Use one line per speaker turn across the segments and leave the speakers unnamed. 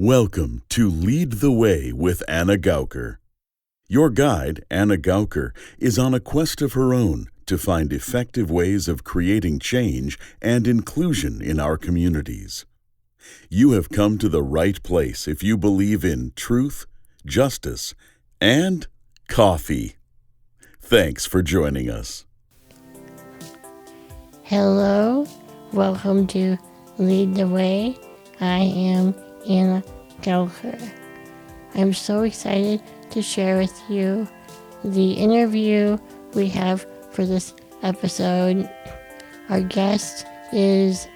Welcome to Lead the Way with Anna Gouker. Your guide, Anna Gouker, is on a quest of her own to find effective ways of creating change and inclusion in our communities. You have come to the right place if you believe in truth, justice, and coffee. Thanks for joining us.
Hello, welcome to Lead the Way. I am Anna Gouker. I'm so excited to share with you the interview we have for this episode. Our guest is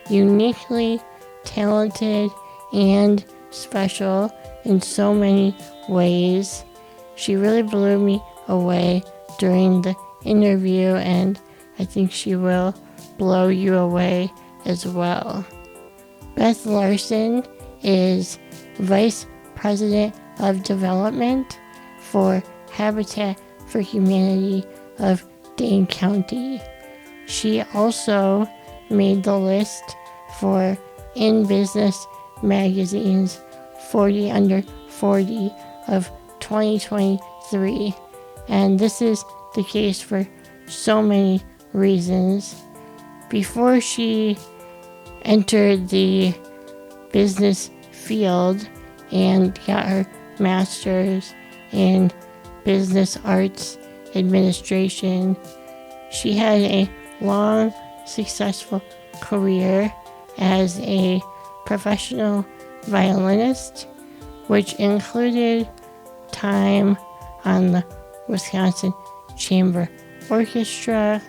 uniquely talented and special in so many ways. She really blew me away during the interview, and I think she will blow you away as well. Beth Larson is Vice President of Development for Habitat for Humanity of Dane County. She also made the list for In Business Magazine's 40 Under 40 of 2023. And this is the case for so many reasons. Before she entered the business field and got her master's in business arts administration, she had a long, successful career as a professional violinist, which included time on the Wisconsin Chamber Orchestra,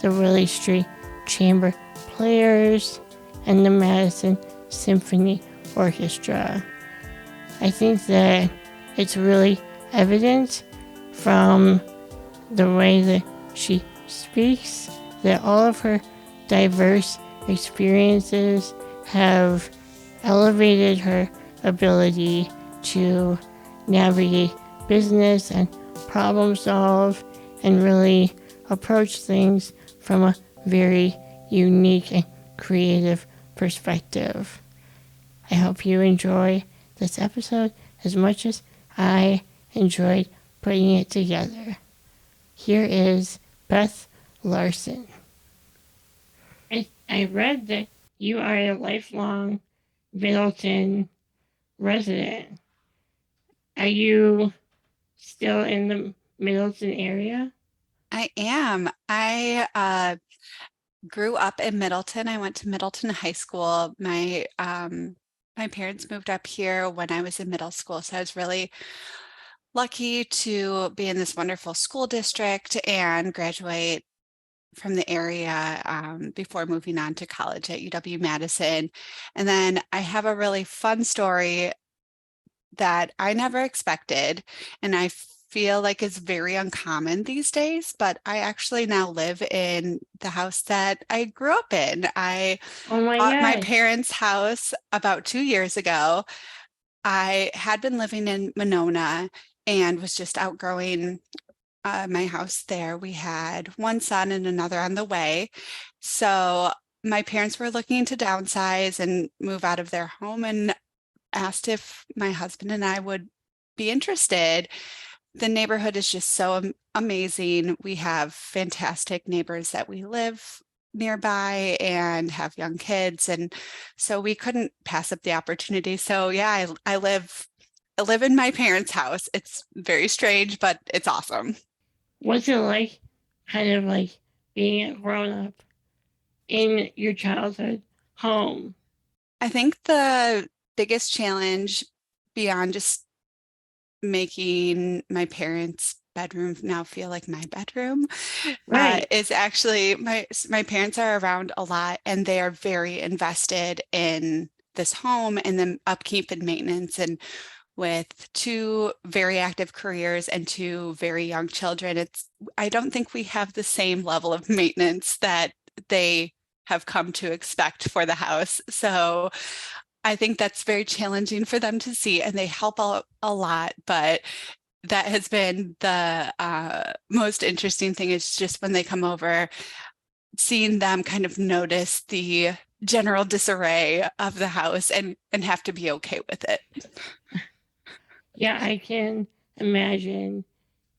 the Willie Street Chamber Players, and the Madison Symphony Orchestra. I think that it's really evident from the way that she speaks that all of her diverse experiences have elevated her ability to navigate business and problem solve and really approach things from a very unique and creative perspective. I hope you enjoy this episode as much as I enjoyed putting it together. Here is Beth Larson. I read that you are a lifelong Middleton resident. Are you still in the Middleton area?
I am. I grew up in Middleton. I went to Middleton High School. My parents moved up here when I was in middle school, so I was really lucky to be in this wonderful school district and graduate from the area before moving on to college at UW-Madison. And then I have a really fun story that I never expected, and I feel like is very uncommon these days, but I actually now live in the house that I grew up in. I bought my parents' house about 2 years ago. I had been living in Monona and was just outgrowing my house there. We had one son and another on the way. So my parents were looking to downsize and move out of their home and asked if my husband and I would be interested. The neighborhood is just so amazing. We have fantastic neighbors that we live nearby and have young kids. And so we couldn't pass up the opportunity. So yeah, I live in my parents' house. It's very strange, but it's awesome.
What's it like, kind of like being a grown up in your childhood home?
I think the biggest challenge beyond just making my parents' bedroom now feel like my bedroom is actually my parents are around a lot and they are very invested in this home and the upkeep and maintenance. And with 2 very active careers and 2 very young children, I don't think we have the same level of maintenance that they have come to expect for the house. So I think that's very challenging for them to see, and they help out a lot, but that has been the most interesting thing is just when they come over, seeing them kind of notice the general disarray of the house and have to be okay with it.
Yeah, I can imagine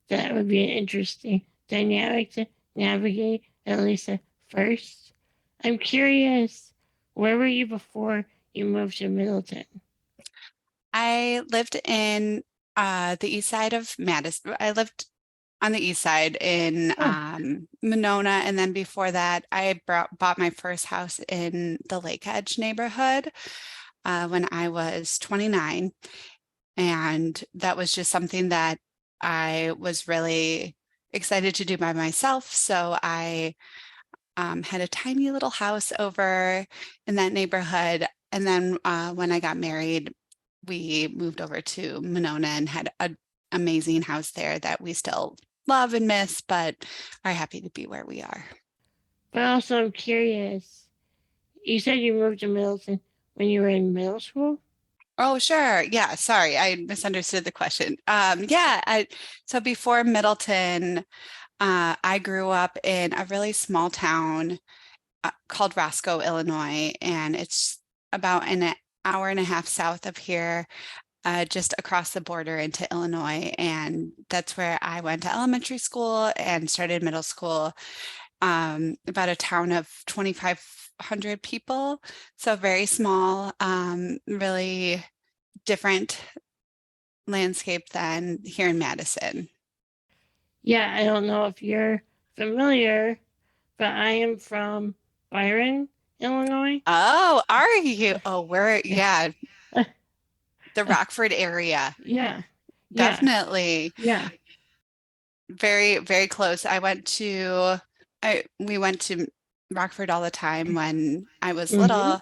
that would be an interesting dynamic to navigate, at least at first. I'm curious, where were you before you moved to Middleton?
I lived in the east side of Madison. I lived on the east side in
Oh,
Monona, and then before that, I bought my first house in the Lake Edge neighborhood when I was 29. And that was just something that I was really excited to do by myself. So I had a tiny little house over in that neighborhood. And then when I got married, we moved over to Monona and had an amazing house there that we still love and miss, but are happy to be where we are.
but also I'm curious. You said you moved to Middleton when you were in middle school?
Oh, sure. Yeah, sorry, I misunderstood the question. So before Middleton, I grew up in a really small town called Roscoe, Illinois, and it's about an hour and a half south of here, just across the border into Illinois. And that's where I went to elementary school and started middle school. About a town of 2,500 people, so very small, really different landscape than here in Madison.
Yeah, I don't know if you're familiar, but I am from Byron, Illinois.
Oh, are you? Oh,
Yeah.
yeah, the Rockford area.
Yeah. Yeah.
Definitely
Yeah.
very, very close. We went to Rockford all the time when I was
Mm-hmm.
little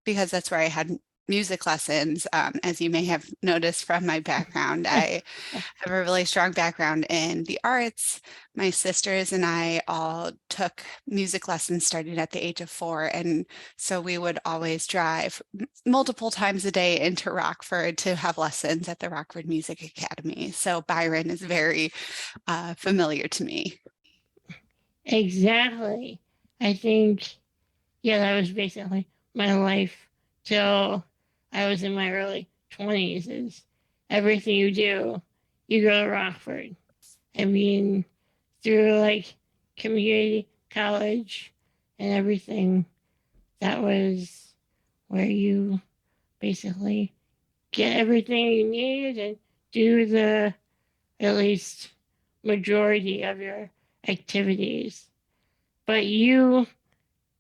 because that's where I had music lessons. As you may have noticed from my background, I have a really strong background in the arts. My sisters and I all took music lessons starting at the age of 4. And so we would always drive multiple times a day into Rockford to have lessons at the Rockford Music Academy. So Byron is very familiar to me.
Exactly. I think, yeah, that was basically my life till I was in my early 20s is everything you do, you go to Rockford. I mean, through like community college and everything, that was where you basically get everything you need and do the at least majority of your activities. But you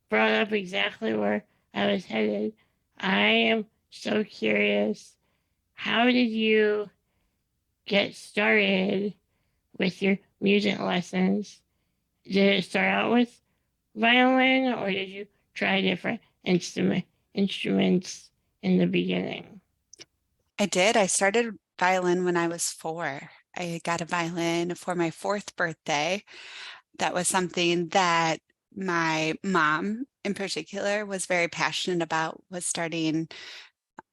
brought up exactly where I was headed. I am so curious. How did you get started with your music lessons? Did it start out with violin or did you try different instruments in the beginning?
I did. I started violin when I was 4. I got a violin for my 4th birthday. That was something that my mom in particular was very passionate about, was starting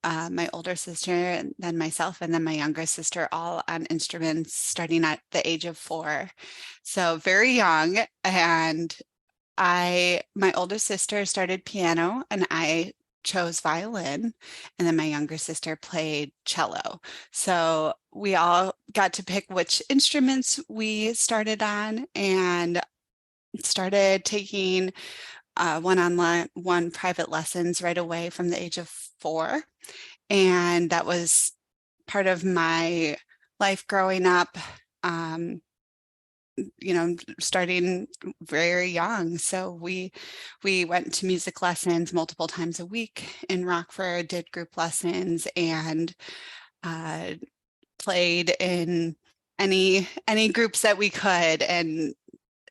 my older sister and then myself and then my younger sister all on instruments starting at the age of 4. So very young. And my older sister started piano and I chose violin, and then my younger sister played cello. So we all got to pick which instruments we started on and started taking one-on-one private lessons right away from the age of 4. And that was part of my life growing up. Um, starting very young. So we went to music lessons multiple times a week in Rockford, did group lessons, and uh, played in any groups that we could. And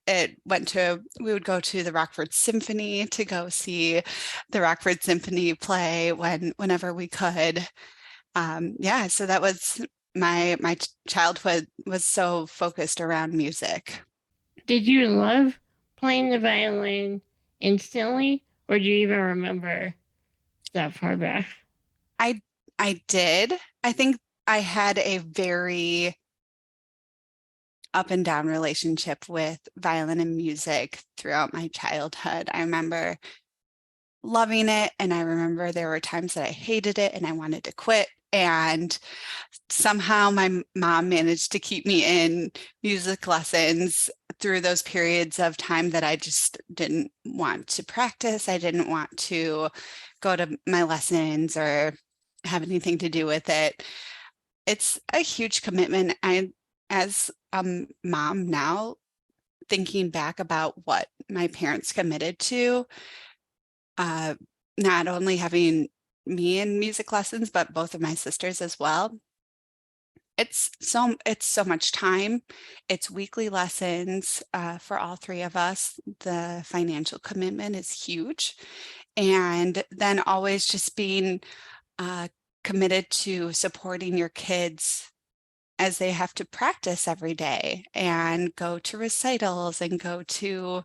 we would go to the Rockford Symphony to go see the Rockford Symphony play whenever we could. Yeah, so that was my childhood was so focused around music.
Did you love playing the violin instantly, or do you even remember that far back?
I I did. I think I had a very up and down relationship with violin and music throughout my childhood. I remember loving it. And I remember there were times that I hated it and I wanted to quit. And somehow my mom managed to keep me in music lessons through those periods of time that I just didn't want to practice. I didn't want to go to my lessons or have anything to do with it. It's a huge commitment. As a mom now, thinking back about what my parents committed to, uh, not only having me in music lessons, but both of my sisters as well. It's so much time. It's weekly lessons for all three of us. The financial commitment is huge. And then always just being committed to supporting your kids as they have to practice every day and go to recitals and go to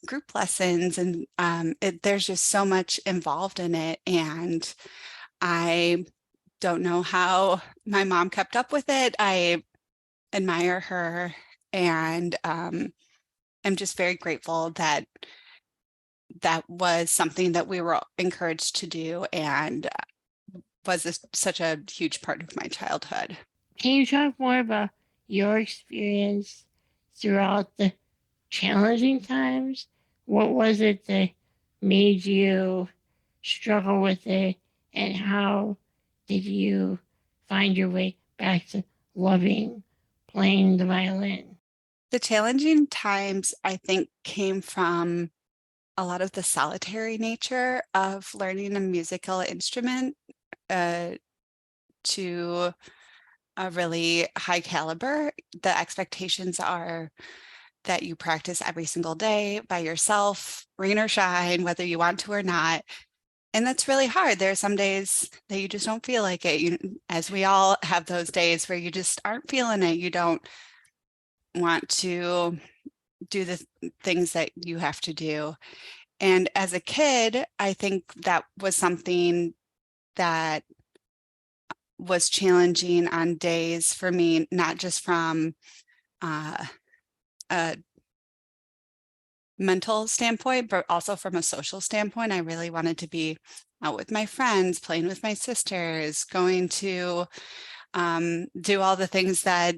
group lessons. And there's just so much involved in it. And I don't know how my mom kept up with it. I admire her, and I'm just very grateful that that was something that we were encouraged to do, and such a huge part of my childhood.
Can you talk more about your experience throughout the challenging times? What was it that made you struggle with it, and how did you find your way back to loving playing the violin?
The challenging times, I think, came from a lot of the solitary nature of learning a musical instrument uh, to a really high caliber. The expectations are that you practice every single day by yourself, rain or shine, whether you want to or not. And that's really hard. There are some days that you just don't feel like it. As we all have those days where you just aren't feeling it. You don't want to do the things that you have to do. And as a kid, I think that was something that was challenging on days for me, not just from a mental standpoint, but also from a social standpoint. I really wanted to be out with my friends, playing with my sisters, going to do all the things that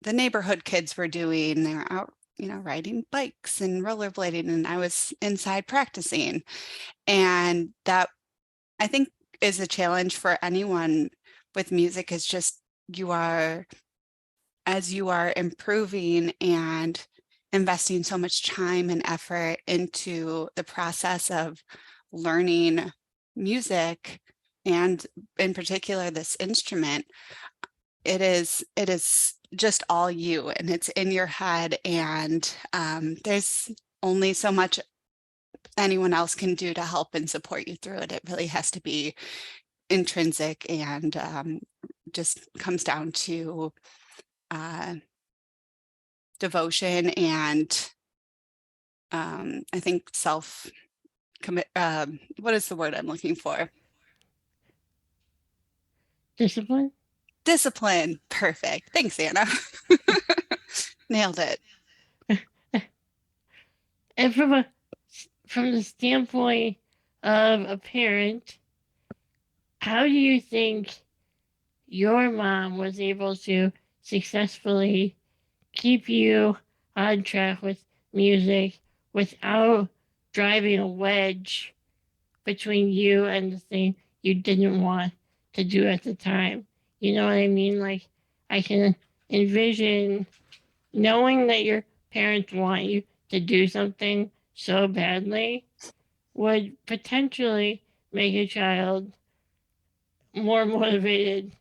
the neighborhood kids were doing. They were out, riding bikes and rollerblading, and I was inside practicing. And that, I think, is a challenge for anyone with music, is just as you are improving and investing so much time and effort into the process of learning music, and in particular this instrument, it is just all you, and it's in your head, and there's only so much anyone else can do to help and support you through it. It really has to be intrinsic, and just comes down to devotion and I think self commit. What is the word I'm looking for?
Discipline?
Discipline. Perfect. Thanks, Anna. Nailed it.
And from the standpoint of a parent, how do you think your mom was able to successfully keep you on track with music without driving a wedge between you and the thing you didn't want to do at the time? You know what I mean? Like, I can envision knowing that your parents want you to do something so badly would potentially make a child more motivated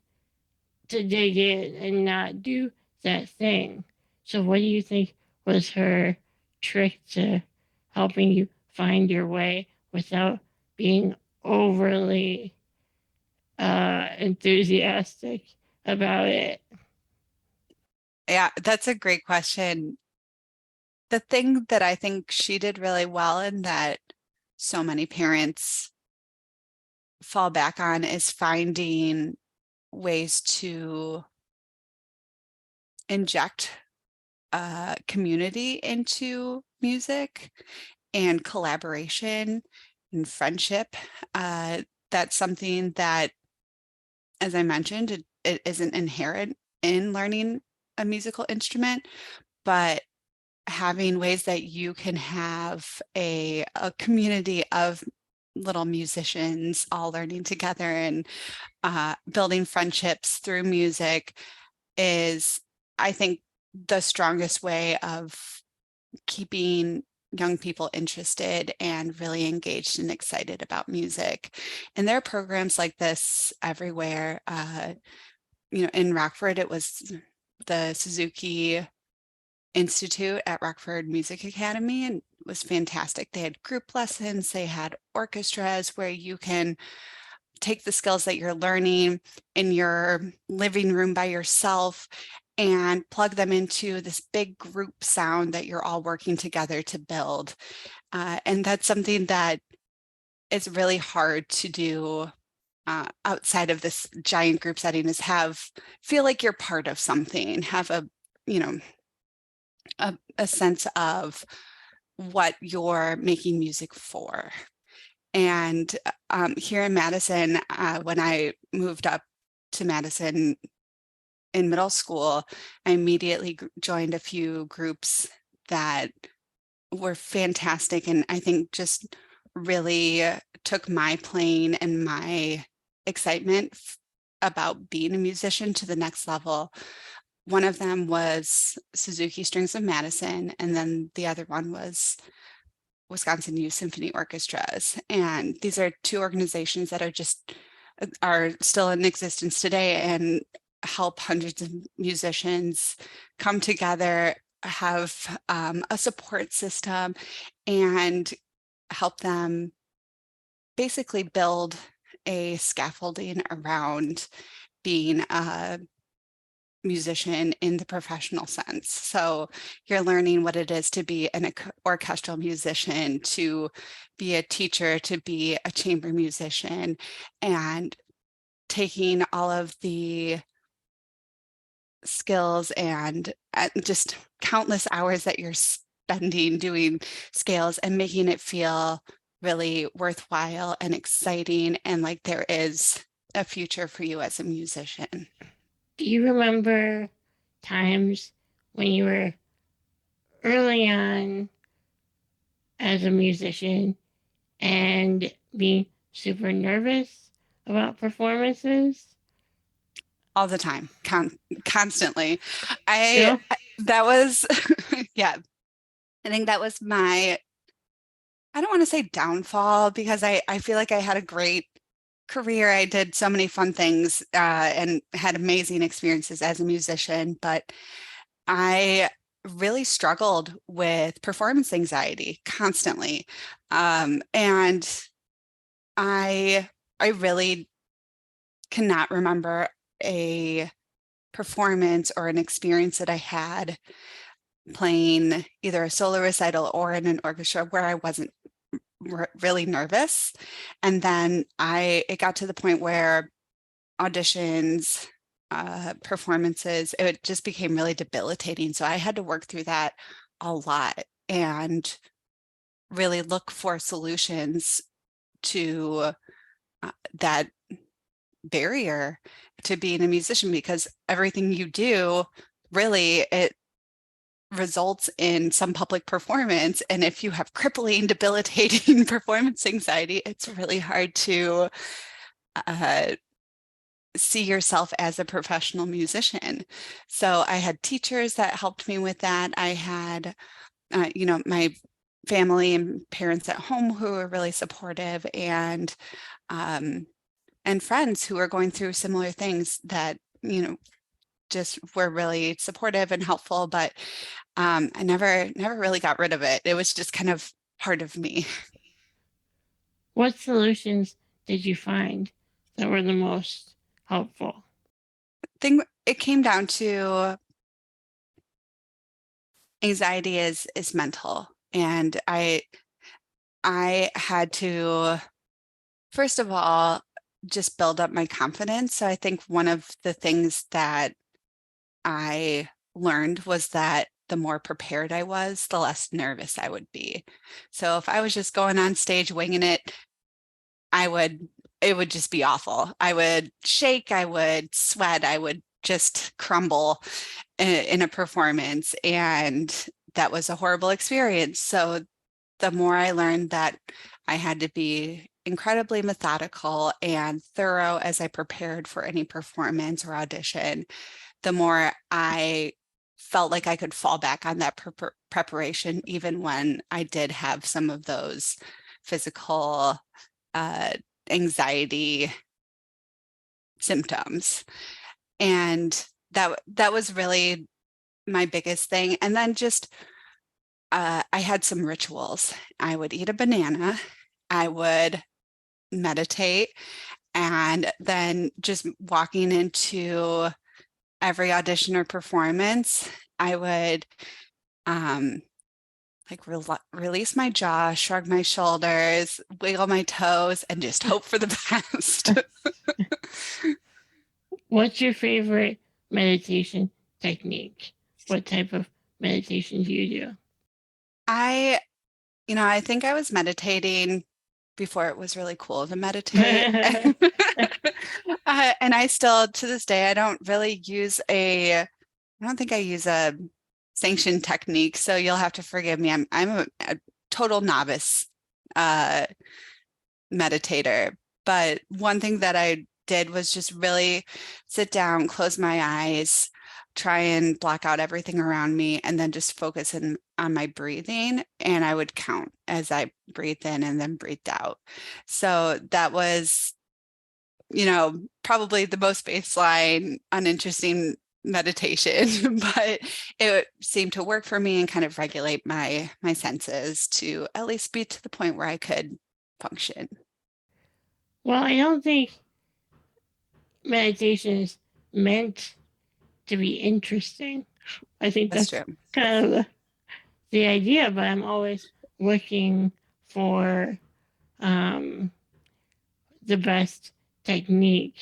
to dig in and not do that thing. So, what do you think was her trick to helping you find your way without being overly enthusiastic about it?
Yeah, that's a great question. The thing that I think she did really well, and that so many parents fall back on, is finding ways to inject community into music and collaboration. and friendship. That's something that, as I mentioned, it isn't inherent in learning a musical instrument, but having ways that you can have a community of little musicians all learning together and building friendships through music is, I think, the strongest way of keeping young people interested and really engaged and excited about music. And there are programs like this everywhere. In Rockford, it was the Suzuki Institute at Rockford Music Academy, and it was fantastic. They had group lessons, they had orchestras where you can take the skills that you're learning in your living room by yourself and plug them into this big group sound that you're all working together to build. And that's something that is really hard to do outside of this giant group setting, is feel like you're part of something, have a sense of what you're making music for. And here in Madison, when I moved up to Madison in middle school, I immediately joined a few groups that were fantastic, and I think just really took my playing and my excitement about being a musician to the next level. One of them was Suzuki Strings of Madison, and then the other one was Wisconsin Youth Symphony Orchestras. And these are two organizations that are still in existence today and help hundreds of musicians come together, have a support system, and help them basically build a scaffolding around being a musician in the professional sense. So you're learning what it is to be an orchestral musician, to be a teacher, to be a chamber musician, and taking all of the skills and just countless hours that you're spending doing scales and making it feel really worthwhile and exciting, and like there is a future for you as a musician.
Do you remember times when you were early on as a musician and being super nervous about performances?
All the time, constantly.
Yeah.
That was, yeah, I think that was I don't want to say downfall, because I feel like I had a great career. I did so many fun things and had amazing experiences as a musician, but I really struggled with performance anxiety constantly. And I really cannot remember a performance or an experience that I had playing either a solo recital or in an orchestra where I wasn't really nervous. And then it got to the point where auditions, performances, it just became really debilitating. So I had to work through that a lot and really look for solutions to that barrier to being a musician, because everything you do, really, it results in some public performance. And if you have crippling, debilitating performance anxiety, it's really hard to see yourself as a professional musician. So I had teachers that helped me with that. I had, my family and parents at home who were really supportive, and friends who were going through similar things that, just were really supportive and helpful. But I never really got rid of it. It was just kind of part of me.
What solutions did you find that were the most helpful?
I think it came down to anxiety is mental, and I had to, first of all, just build up my confidence. So I think one of the things that I learned was that the more prepared I was, the less nervous I would be. So if I was just going on stage winging it, it would just be awful. I would shake, I would sweat, I would just crumble in a performance. And that was a horrible experience. So the more I learned that I had to be incredibly methodical and thorough as I prepared for any performance or audition, the more I felt like I could fall back on that preparation, even when I did have some of those physical anxiety symptoms. And that was really my biggest thing. And then just I had some rituals. I would eat a banana, I would meditate, and then just walking into every audition or performance, I would release my jaw, shrug my shoulders, wiggle my toes, and just hope for the best.
What's your favorite meditation technique? What type of meditation do you do?
I think I was meditating before it was really cool to meditate. And I still, to this day, I don't think I use a sanctioned technique. So you'll have to forgive me. I'm a total novice meditator. But one thing that I did was just really sit down, close my eyes, try and block out everything around me, and then just focus on my breathing. And I would count as I breathed in and then breathed out. So that was, probably the most baseline, uninteresting meditation, but it seemed to work for me and kind of regulate my senses to at least be to the point where I could function.
Well, I don't think meditation is meant to be interesting. I think that's
true.
kind of the idea, but I'm always looking for the best technique.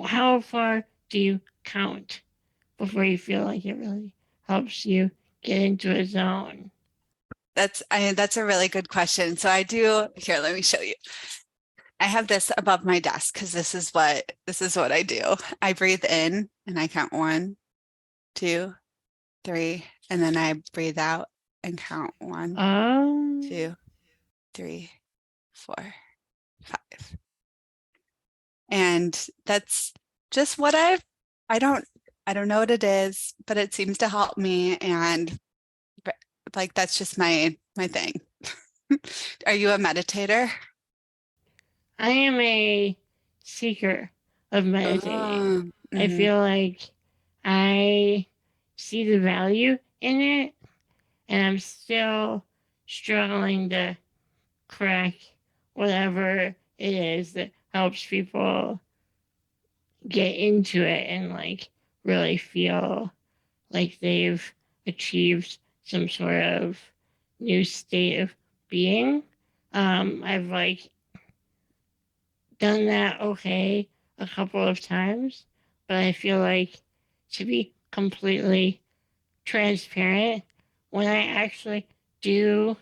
How far do you count before you feel like it really helps you get into a zone?
That's a really good question. So here, let me show you. I have this above my desk because this is what I do. I breathe in and I count 1, 2, 3, and then I breathe out and count 1, 2, 3, 4, 5. And that's just what I don't know what it is, but it seems to help me. And that's just my thing. Are you a meditator?
I am a seeker of meditating. I feel like I see the value in it, and I'm still struggling to crack whatever it is that helps people get into it and really feel like they've achieved some sort of new state of being. I've done that okay a couple of times, but I feel like, to be completely transparent, when I actually do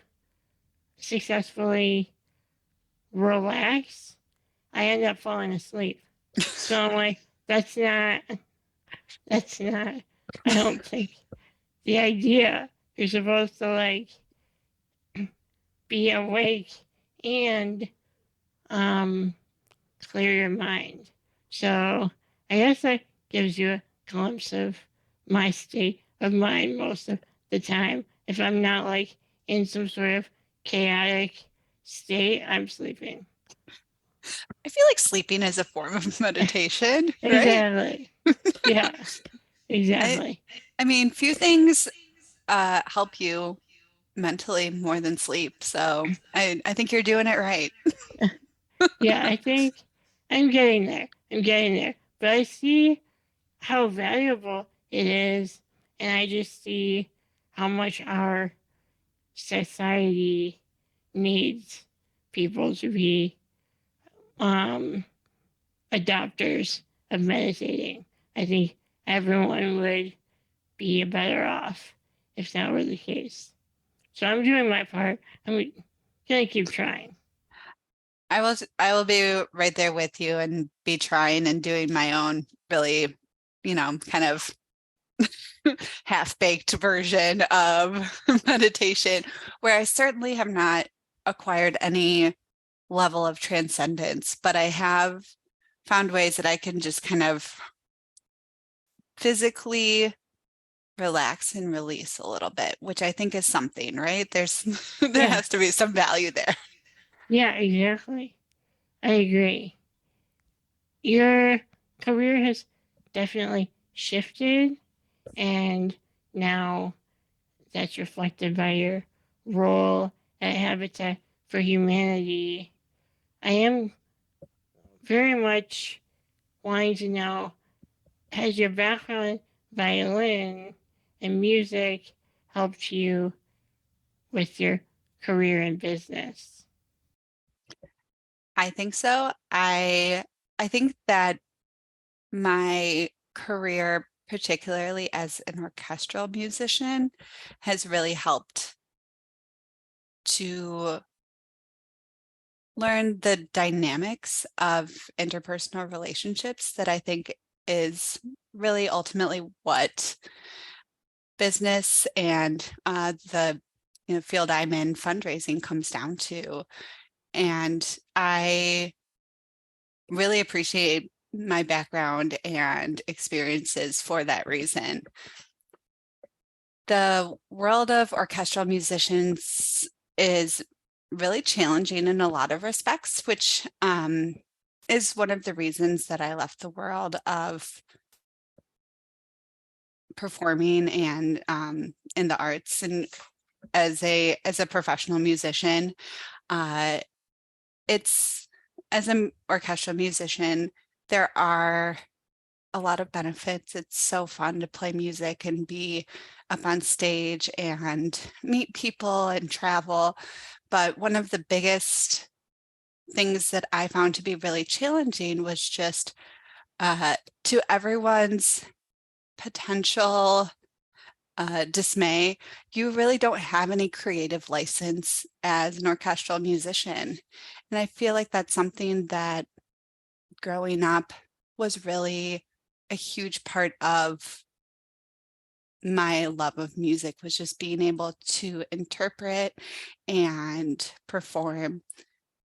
successfully relax, I end up falling asleep. So I'm like, that's not, I don't think, the idea. You're supposed to be awake and clear your mind. So I guess that gives you a glimpse of my state of mind most of the time. If I'm not in some sort of chaotic state, I'm sleeping.
I feel like sleeping is a form of meditation, right?
Exactly. Yeah, exactly.
I mean, few things help you mentally more than sleep. So I think you're doing it right.
Yeah, I think I'm getting there. But I see how valuable it is, and I just see how much our society needs people to be adopters of meditating. I think everyone would be better off if that were the case. So I'm doing my part. I'm gonna keep trying.
I will be right there with you and be trying and doing my own really, kind of half-baked version of meditation, where I certainly have not acquired any level of transcendence, but I have found ways that I can just kind of physically relax and release a little bit, which I think is something, right? There
Yeah.
has to be some value there.
Yeah, exactly. I agree. Your career has definitely shifted, and now that's reflected by your role at Habitat for Humanity. I am very much wanting to know, has your background in violin and music helped you with your career in business?
I think so. I think that my career, particularly as an orchestral musician, has really helped to learn the dynamics of interpersonal relationships that I think is really ultimately what business and the field I'm in, fundraising, comes down to. And I really appreciate my background and experiences for that reason. The world of orchestral musicians is really challenging in a lot of respects, which is one of the reasons that I left the world of performing and in the arts. And as a professional musician, it's as an orchestral musician, there are a lot of benefits. It's so fun to play music and be up on stage and meet people and travel. But one of the biggest things that I found to be really challenging was just to everyone's potential dismay, you really don't have any creative license as an orchestral musician. And I feel like that's something that growing up was really a huge part of my love of music, was just being able to interpret and perform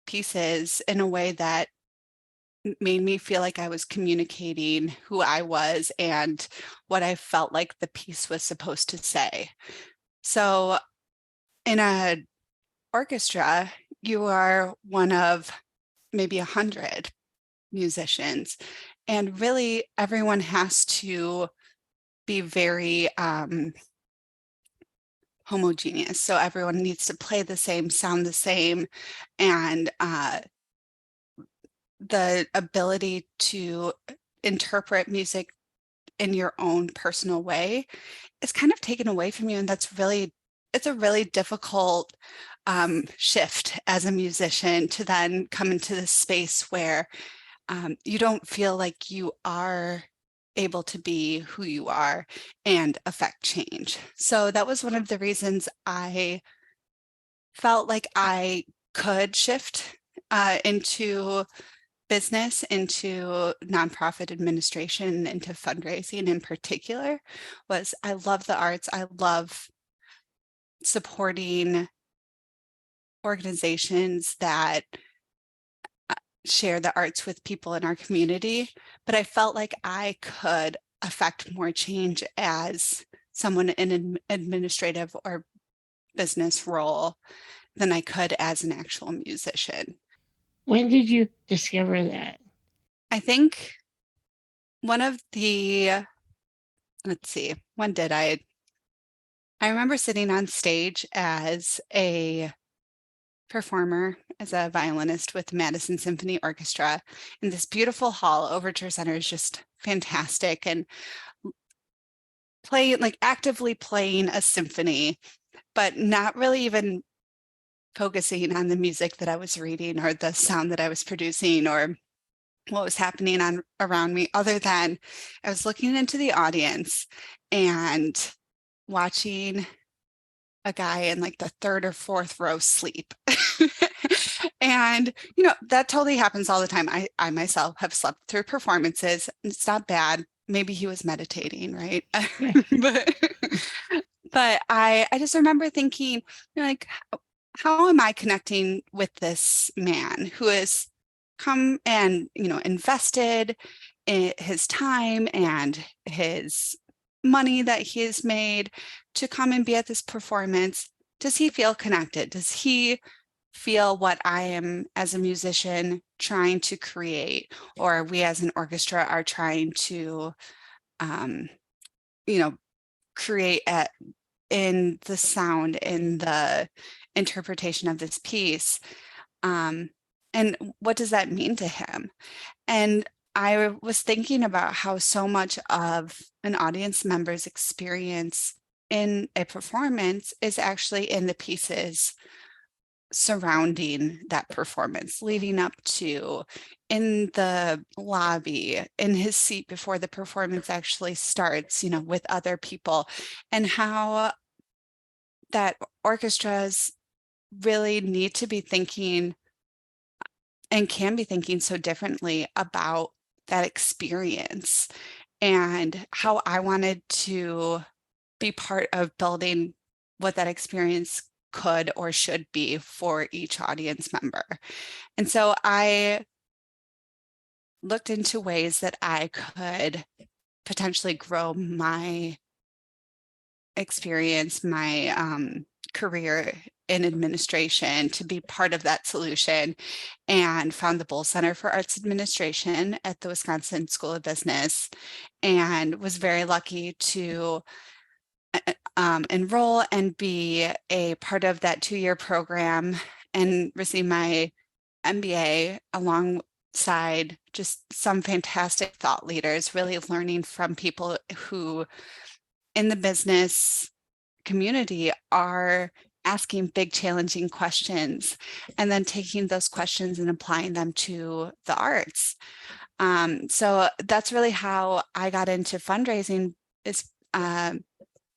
pieces in a way that made me feel like I was communicating who I was and what I felt like the piece was supposed to say. So in a orchestra, you are one of maybe 100 musicians, and really everyone has to be very homogeneous. So everyone needs to play the same, sound the same, and the ability to interpret music in your own personal way is kind of taken away from you. And it's a really difficult shift as a musician to then come into this space where you don't feel like you are able to be who you are and affect change. So that was one of the reasons I felt like I could shift into business, into nonprofit administration, into fundraising in particular. Was I love the arts. I love supporting organizations that share the arts with people in our community, but I felt like I could affect more change as someone in an administrative or business role than I could as an actual musician.
When did you discover that?
I think one of the, let's see, when did I remember sitting on stage as a performer, as a violinist with the Madison Symphony Orchestra in this beautiful hall. Overture Center is just fantastic, and actively playing a symphony, but not really even focusing on the music that I was reading or the sound that I was producing or what was happening on around me, other than I was looking into the audience and watching a guy in like the third or fourth row sleep. And, that totally happens all the time. I myself have slept through performances. It's not bad. Maybe he was meditating, right? but but I just remember thinking, like, how am I connecting with this man who has come and, invested in his time and his money that he has made to come and be at this performance? Does he feel connected? Does he feel what I am as a musician trying to create, or we as an orchestra are trying to, um, create in the sound, in the interpretation of this piece? Um, and what does that mean to him? And I was thinking about how so much of an audience member's experience in a performance is actually in the pieces surrounding that performance, leading up to, in the lobby, in his seat before the performance actually starts, with other people, and how that orchestras really need to be thinking and can be thinking so differently about that experience, and how I wanted to be part of building what that experience could or should be for each audience member. And so I looked into ways that I could potentially grow my experience, my career in administration, to be part of that solution, and found the Bull Center for Arts Administration at the Wisconsin School of Business, and was very lucky to enroll and be a part of that 2-year program and receive my MBA alongside just some fantastic thought leaders, really learning from people who in the business community are asking big, challenging questions, and then taking those questions and applying them to the arts. So that's really how I got into fundraising, is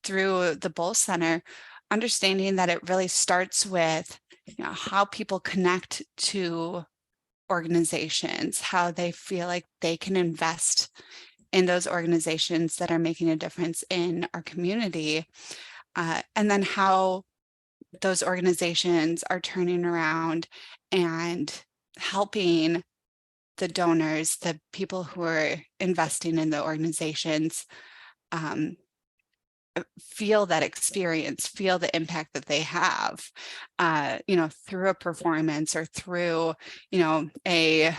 through the Bull Center, understanding that it really starts with, how people connect to organizations, how they feel like they can invest in those organizations that are making a difference in our community, and then how those organizations are turning around and helping the donors, the people who are investing in the organizations, um, feel that experience, feel the impact that they have, through a performance, or through, even a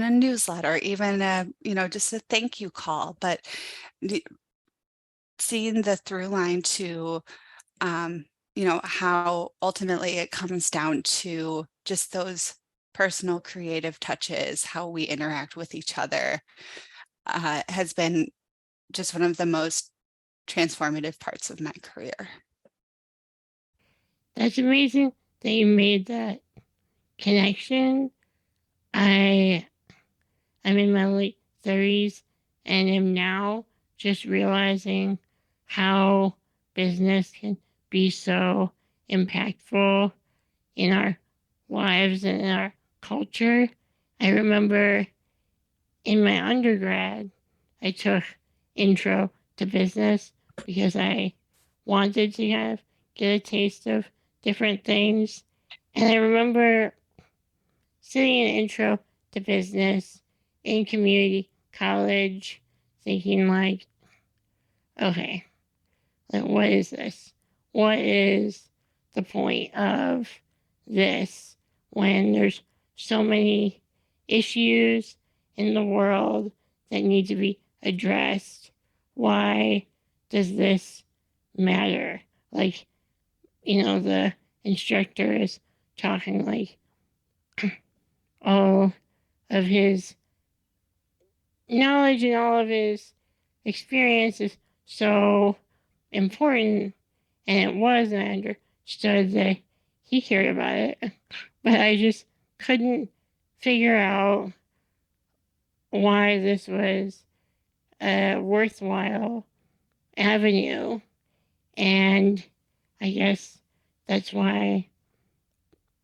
newsletter, even just a thank you call. But seeing the through line to, how ultimately it comes down to just those personal creative touches, how we interact with each other, has been just one of the most transformative parts of my career.
That's amazing that you made that connection. I'm in my late 30s and am now just realizing how business can be so impactful in our lives and in our culture. I remember in my undergrad, I took intro to business because I wanted to kind of get a taste of different things. And I remember sitting in intro to business in community college thinking like, okay, like what is this? What is the point of this when there's so many issues in the world that need to be addressed? Why does this matter? Like, the instructor is talking like all of his knowledge and all of his experience is so important, and it was, and I understood that he cared about it, but I just couldn't figure out why this was a worthwhile avenue. And I guess that's why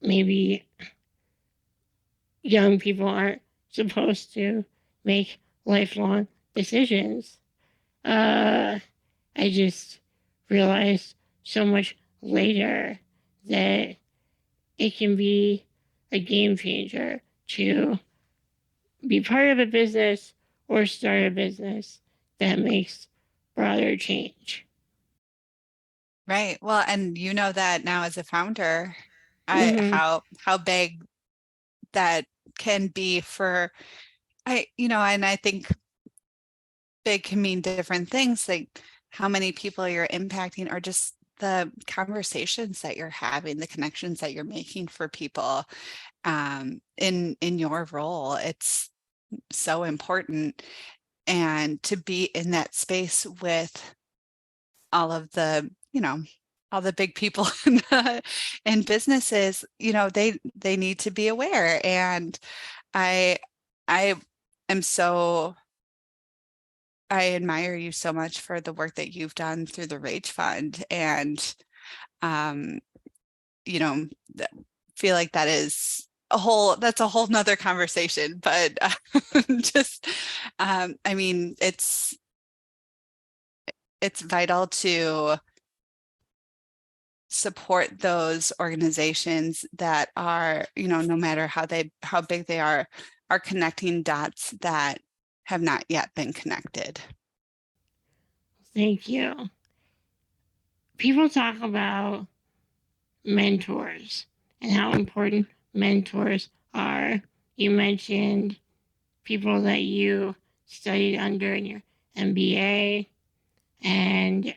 maybe young people aren't supposed to make lifelong decisions. I just realized so much later that it can be a game changer to be part of a business or start a business that makes broader change.
Right. Well, and you know that now as a founder,
Mm-hmm.
how big that can be for and I think big can mean different things, like how many people you're impacting or just the conversations that you're having, the connections that you're making for people in your role. It's so important. And to be in that space with all of the, all the big people in businesses, they need to be aware. And I I am so I admire you so much for the work that you've done through the Rage Fund, and um, you know, feel like that's a whole nother conversation. But just, I mean, it's vital to support those organizations that are, no matter how big they are connecting dots that have not yet been connected.
Thank you. People talk about mentors and how important mentors are. You mentioned people that you studied under in your MBA, and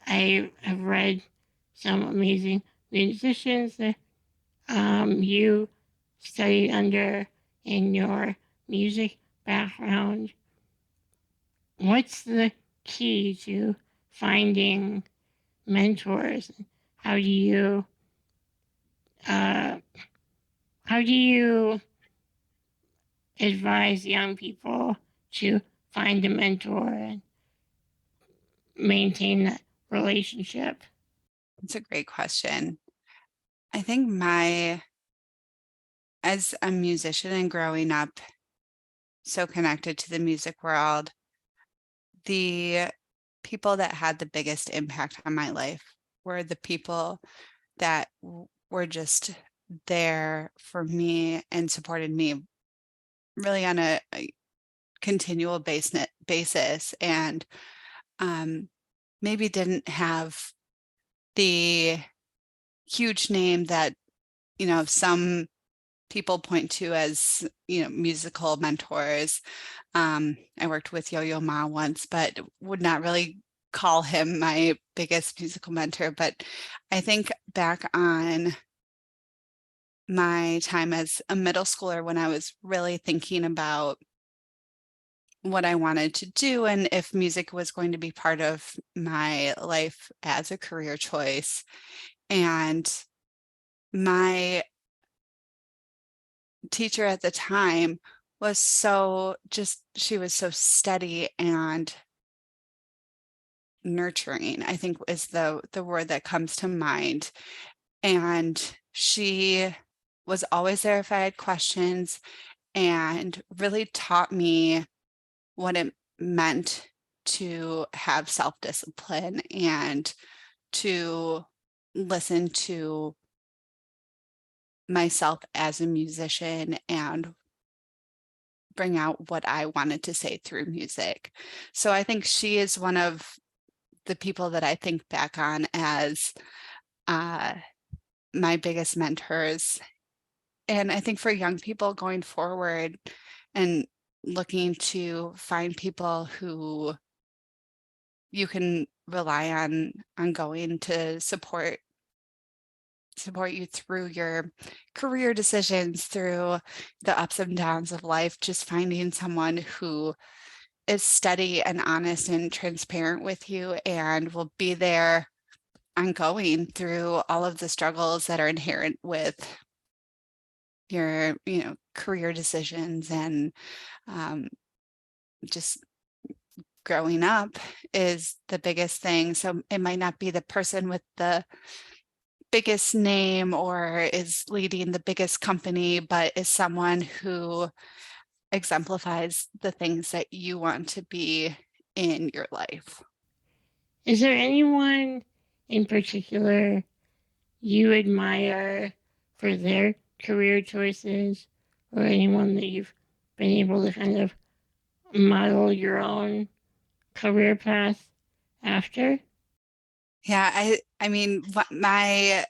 I have read some amazing musicians that you studied under in your music background. What's the key to finding mentors? How do you uh, how do you advise young people to find a mentor and maintain that relationship?
It's a great question. I think as a musician and growing up so connected to the music world, the people that had the biggest impact on my life were the people that were just there for me and supported me really on a continual basis, and um, maybe didn't have the huge name that some people point to as musical mentors. I worked with Yo-Yo Ma once, but would not really call him my biggest musical mentor. But I think back on my time as a middle schooler when I was really thinking about what I wanted to do and if music was going to be part of my life as a career choice. And my teacher at the time was she was so steady and nurturing, I think is the word that comes to mind. And she was always there if I had questions, and really taught me what it meant to have self-discipline and to listen to myself as a musician and bring out what I wanted to say through music. So I think she is one of the people that I think back on as uh, my biggest mentors. And I think for young people going forward and looking to find people who you can rely on going to support you through your career decisions, through the ups and downs of life, just finding someone who is steady and honest and transparent with you and will be there ongoing through all of the struggles that are inherent with your, career decisions and just growing up is the biggest thing. So it might not be the person with the biggest name or is leading the biggest company, but is someone who exemplifies the things that you want to be in your life.
Is there anyone in particular you admire for their career choices, or anyone that you've been able to kind of model your own career path after?
Yeah, I mean, my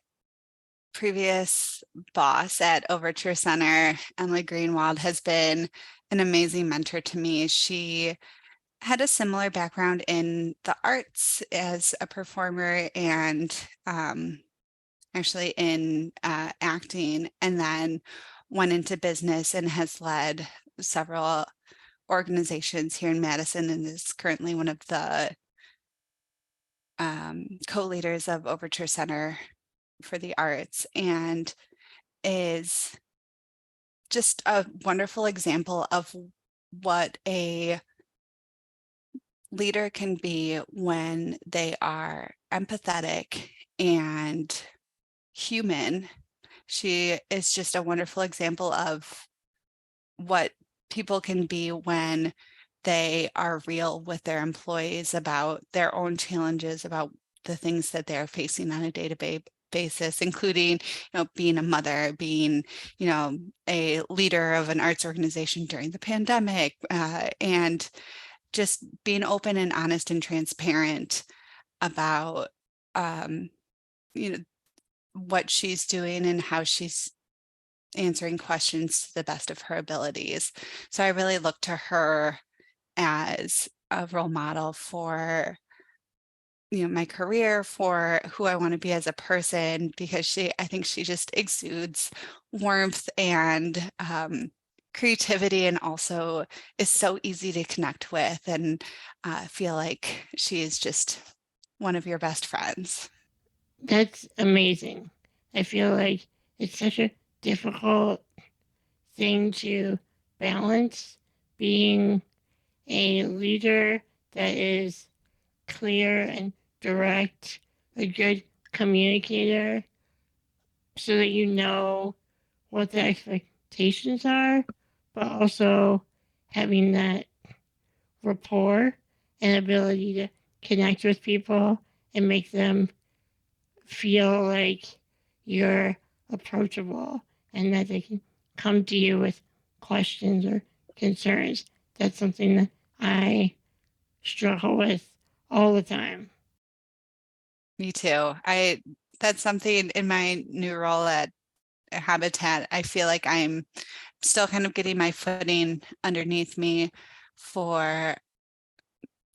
previous boss at Overture Center, Emily Greenwald, has been an amazing mentor to me. She had a similar background in the arts as a performer and actually in acting, and then went into business and has led several organizations here in Madison and is currently one of the co-leaders of Overture Center for the Arts, and is just a wonderful example of what a leader can be when they are empathetic and human. She is just a wonderful example of what people can be when they are real with their employees about their own challenges, about the things that they're facing on a day-to-day basis, including, being a mother, being, a leader of an arts organization during the pandemic, and just being open and honest and transparent about, you know, what she's doing and how she's answering questions to the best of her abilities. So I really look to her as a role model for, my career, for who I want to be as a person, because I think she just exudes warmth and creativity, and also is so easy to connect with, and feel like she is just one of your best friends.
That's amazing. I feel like it's such a difficult thing to balance, being a leader that is clear and direct, a good communicator, so that you know what the expectations are, but also having that rapport and ability to connect with people and make them feel like you're approachable and that they can come to you with questions or concerns. That's something that I struggle with all the time.
Me too. That's something in my new role at Habitat. I feel like I'm still kind of getting my footing underneath me for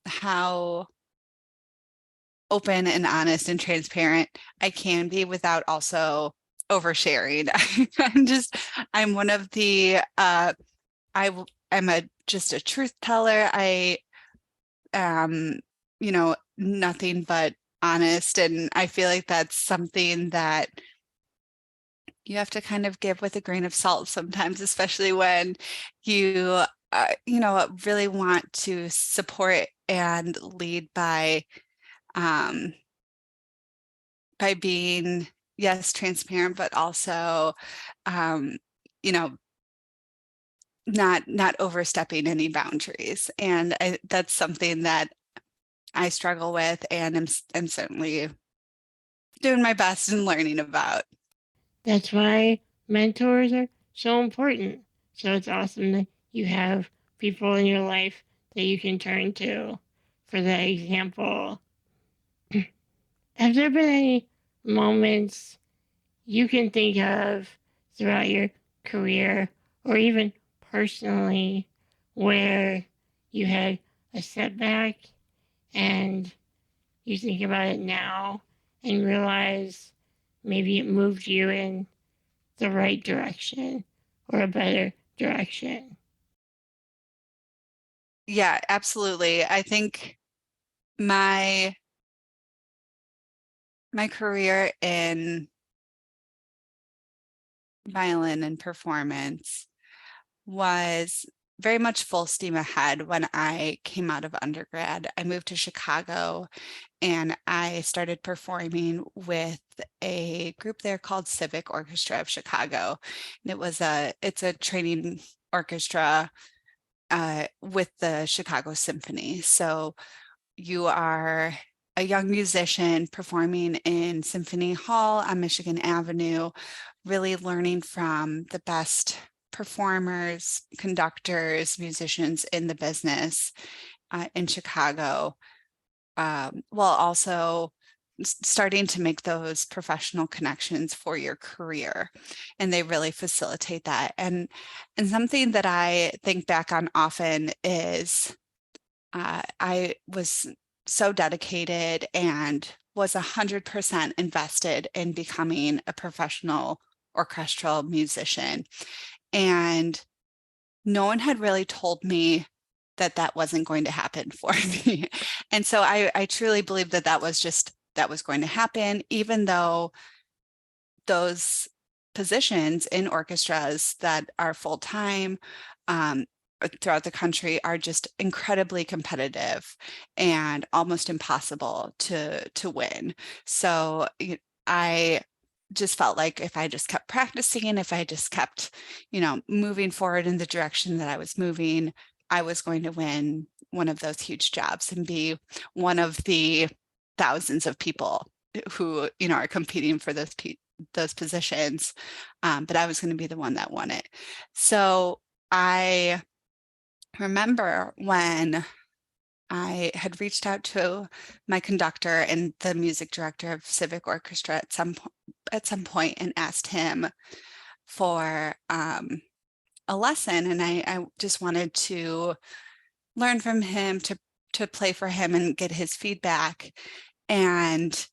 how open and honest and transparent I can be without also oversharing. I'm one of the I'm just a truth teller. I am, nothing but honest, and I feel like that's something that you have to kind of give with a grain of salt sometimes, especially when you really want to support and lead um, by being, yes, transparent, but also, um, you know, not overstepping any boundaries. And that's something that I struggle with, and am certainly doing my best in learning about.
That's why mentors are so important. So it's awesome that you have people in your life that you can turn to for that example. Have there been any moments you can think of throughout your career or even personally where you had a setback and you think about it now and realize maybe it moved you in the right direction or a better direction?
Yeah, absolutely. I think my my career in violin and performance was very much full steam ahead when I came out of undergrad. I moved to Chicago and I started performing with a group there called Civic Orchestra of Chicago. And it's a training orchestra with the Chicago Symphony. So you are a young musician performing in Symphony Hall on Michigan Avenue, really learning from the best performers, conductors, musicians in the business in Chicago, while also starting to make those professional connections for your career. And they really facilitate that. And something that I think back on often is I was so dedicated and was 100% invested in becoming a professional orchestral musician. And no one had really told me that that wasn't going to happen for me. And so I truly believe that that was going to happen, even though those positions in orchestras that are full-time throughout the country are just incredibly competitive and almost impossible to win. So I just felt like if I just kept practicing, if I just kept, moving forward in the direction that I was moving, I was going to win one of those huge jobs and be one of the thousands of people who, are competing for those positions. But I was going to be the one that won it. So I remember when I had reached out to my conductor and the music director of Civic Orchestra at some point and asked him for a lesson, and I just wanted to learn from him, to play for him and get his feedback. And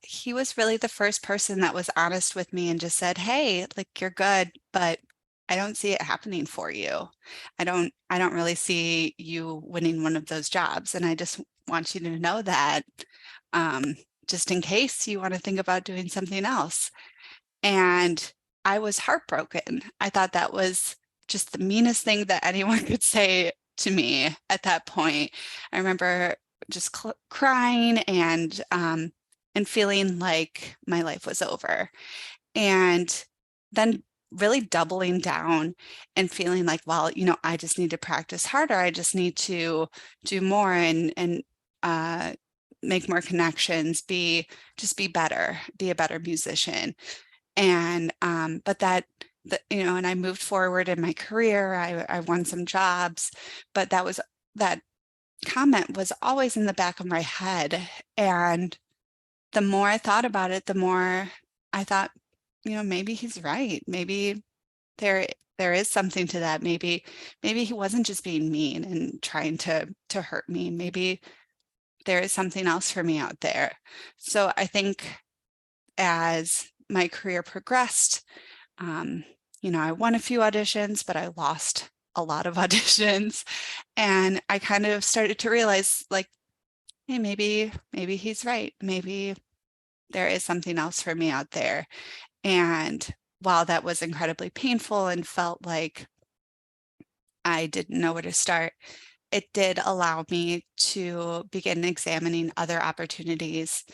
he was really the first person that was honest with me and just said, "Hey, like, you're good, but I don't see it happening for you. I don't really see you winning one of those jobs. And I just want you to know that, just in case you want to think about doing something else." And I was heartbroken. I thought that was just the meanest thing that anyone could say to me at that point. I remember just crying and feeling like my life was over. And then really doubling down and feeling like, well, I just need to practice harder. I just need to do more and make more connections, be better, be a better musician. And but and I moved forward in my career. I won some jobs, but that comment was always in the back of my head. And the more I thought about it, the more I thought, maybe he's right. Maybe there is something to that. Maybe he wasn't just being mean and trying to hurt me. Maybe there is something else for me out there. So I think as my career progressed, I won a few auditions, but I lost a lot of auditions. And I kind of started to realize, like, hey, maybe he's right. Maybe there is something else for me out there. And while that was incredibly painful and felt like I didn't know where to start, it did allow me to begin examining other opportunities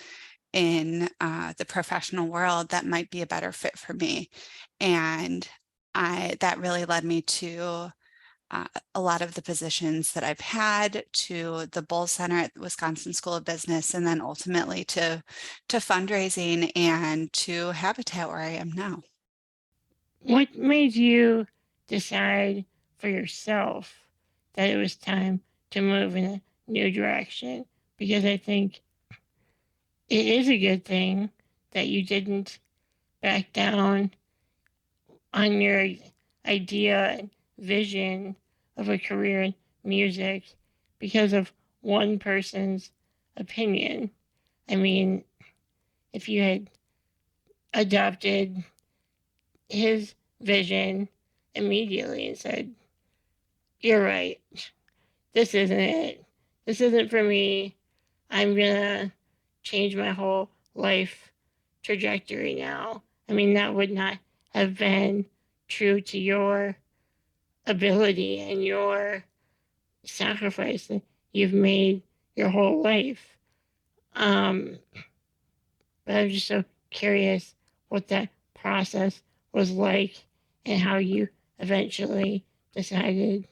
in the professional world that might be a better fit for me. And that really led me to a lot of the positions that I've had, to the Bull Center at the Wisconsin School of Business, and then ultimately to fundraising and to Habitat, where I am now.
What made you decide for yourself that it was time to move in a new direction? Because I think it is a good thing that you didn't back down on your idea and vision of a career in music because of one person's opinion. I mean, if you had adopted his vision immediately and said, "You're right, this isn't it, this isn't for me, I'm gonna change my whole life trajectory now," I mean, that would not have been true to your ability and your sacrifice that you've made your whole life. Um, but I'm just so curious what that process was like and how you eventually decided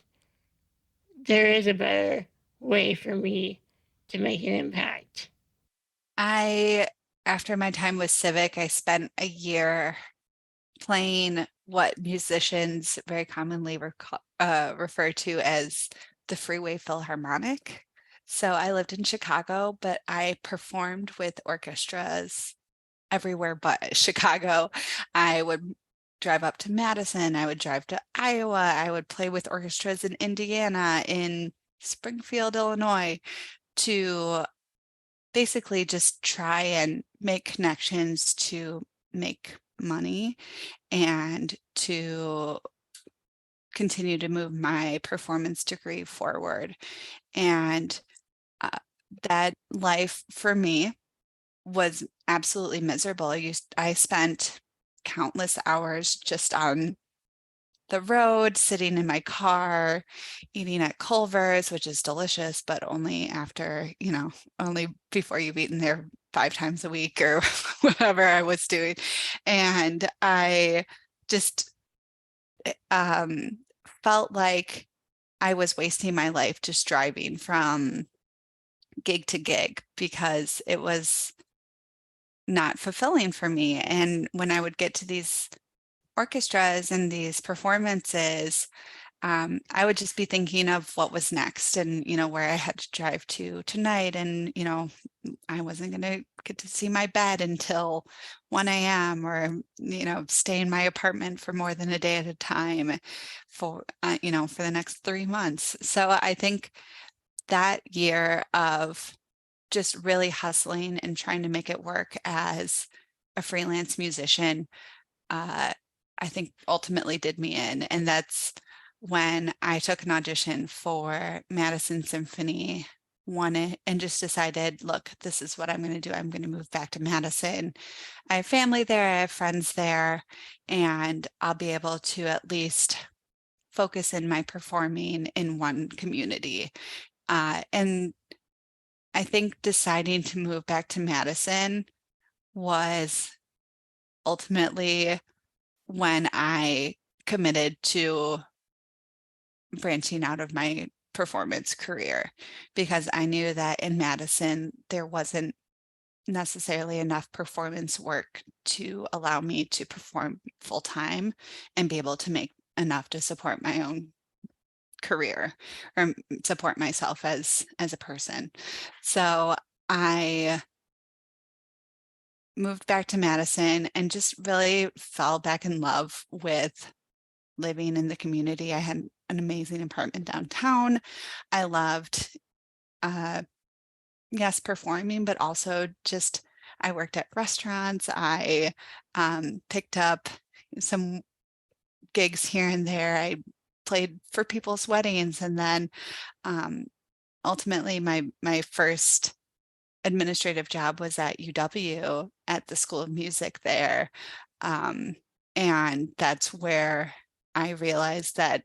there is a better way for me to make an impact.
After my time with Civic, I spent a year playing what musicians very commonly refer to as the Freeway Philharmonic. So I lived in Chicago, but I performed with orchestras everywhere but Chicago. I would drive up to Madison, I would drive to Iowa, I would play with orchestras in Indiana, in Springfield, Illinois, to basically just try and make connections to make money and to continue to move my performance degree forward. And uh, that life for me was absolutely miserable. I spent countless hours just on the road, sitting in my car, eating at Culver's, which is delicious, but only after, only before you've eaten there 5 times a week or whatever I was doing. And I just felt like I was wasting my life just driving from gig to gig because it was not fulfilling for me. And when I would get to these orchestras and these performances, I would just be thinking of what was next and, where I had to drive to tonight. And, I wasn't going to get to see my bed until 1 a.m. or, stay in my apartment for more than a day at a time for the next 3 months. So I think that year of just really hustling and trying to make it work as a freelance musician, I think ultimately did me in. And that's when I took an audition for Madison Symphony, won it, and just decided, look, this is what I'm going to do. I'm going to move back to Madison. I have family there, I have friends there, and I'll be able to at least focus in my performing in one community. And I think deciding to move back to Madison was ultimately when I committed to branching out of my performance career, because I knew that in Madison, there wasn't necessarily enough performance work to allow me to perform full time and be able to make enough to support my own career or support myself as a person. So I moved back to Madison and just really fell back in love with living in the community. I had an amazing apartment downtown. I loved, yes, performing, but also just I worked at restaurants. I picked up some gigs here and there. I played for people's weddings, and then ultimately my first administrative job was at UW at the School of Music there. And that's where I realized that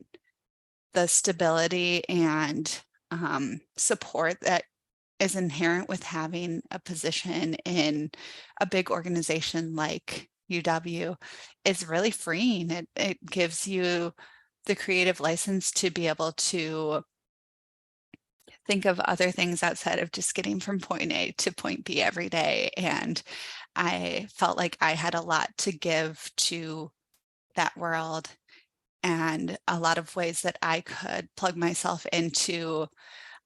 the stability and support that is inherent with having a position in a big organization like UW is really freeing. It gives you the creative license to be able to think of other things outside of just getting from point A to point B every day. And I felt like I had a lot to give to that world and a lot of ways that I could plug myself into